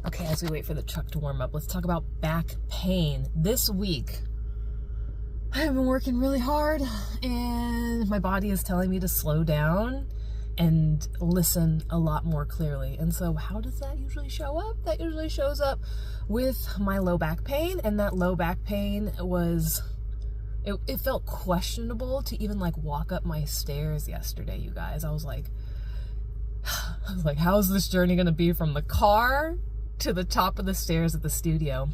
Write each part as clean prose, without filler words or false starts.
Okay, as we wait for the truck to warm up, let's talk about back pain. This week, I've been working really hard and my body is telling me to slow down and listen a lot more clearly. And so how does that usually show up? That usually shows up with my low back pain, and that low back pain was, it felt questionable to even like walk up my stairs yesterday, you guys. I was like, how is this journey gonna be from the car to the top of the stairs at the studio?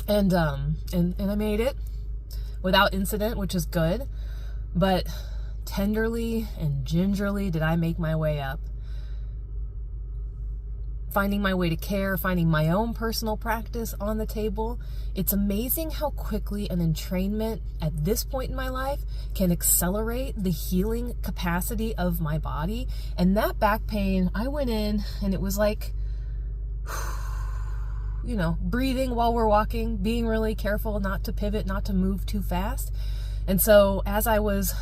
And I made it without incident, which is good, but tenderly and gingerly did I make my way up. Finding my way to care, finding my own personal practice on the table. It's amazing how quickly an entrainment at this point in my life can accelerate the healing capacity of my body. And that back pain, I went in and it was like, you know, breathing while we're walking, being really careful not to pivot, not to move too fast. And so as I was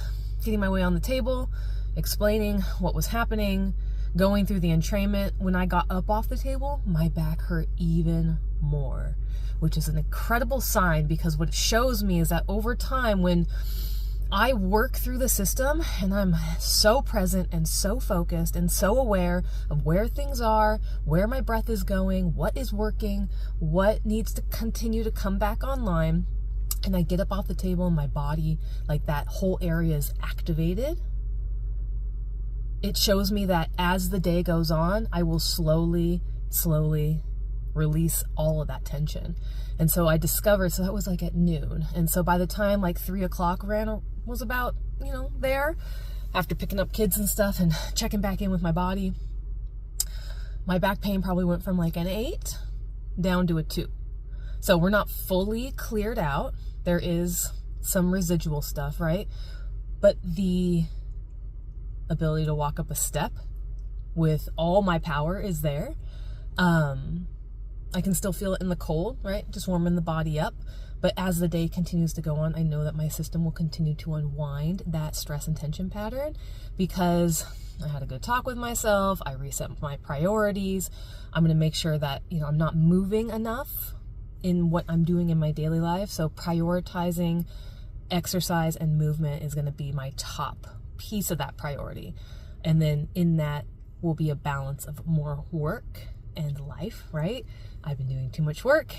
getting my way on the table, explaining what was happening, going through the entrainment, when I got up off the table, my back hurt even more, which is an incredible sign, because what it shows me is that over time, when I work through the system and I'm so present and so focused and so aware of where things are, where my breath is going, what is working, what needs to continue to come back online, and I get up off the table and my body, like that whole area is activated, it shows me that as the day goes on, I will slowly release all of that tension. And so I discovered, so that was like at noon. And so by the time like 3 o'clock was about, you know, there, after picking up kids and stuff and checking back in with my body, my back pain probably went from like an 8 down to a 2. So we're not fully cleared out. There is some residual stuff, right? But the ability to walk up a step with all my power is there. I can still feel it in the cold, right? Just warming the body up. But as the day continues to go on, I know that my system will continue to unwind that stress and tension pattern, because I had a good talk with myself. I reset my priorities. I'm going to make sure that, you know, I'm not moving enough in what I'm doing in my daily life. So prioritizing exercise and movement is going to be my top piece of that priority. And then in that will be a balance of more work and life, right? I've been doing too much work.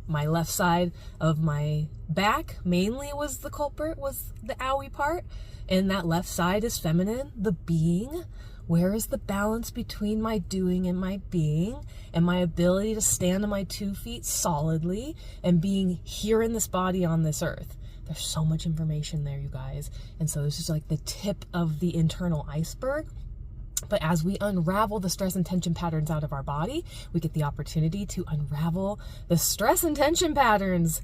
My left side of my back mainly was the culprit, was the owie part. And that left side is feminine, the being. Where is the balance between my doing and my being, and my ability to stand on my 2 feet solidly and being here in this body on this earth? There's so much information there, you guys. And so this is like the tip of the internal iceberg. But as we unravel the stress and tension patterns out of our body, we get the opportunity to unravel the stress and tension patterns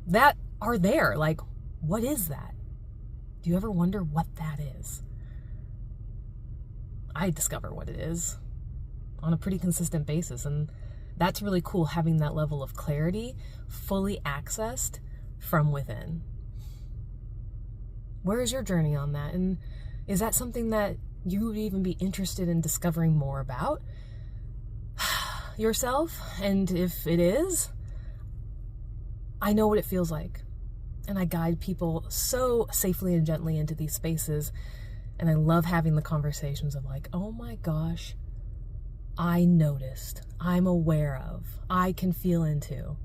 that are there. Like, what is that? Do you ever wonder what that is? I discover what it is on a pretty consistent basis. And that's really cool, having that level of clarity fully accessed from within. Where is your journey on that? And is that something that you would even be interested in discovering more about yourself? And if it is, I know what it feels like. And I guide people so safely and gently into these spaces. And I love having the conversations of like, oh my gosh, I noticed, I'm aware of, I can feel into.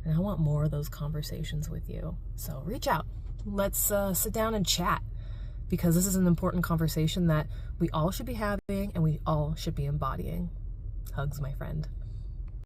And I want more of those conversations with you. So reach out. Let's sit down and chat, because this is an important conversation that we all should be having and we all should be embodying. Hugs, my friend.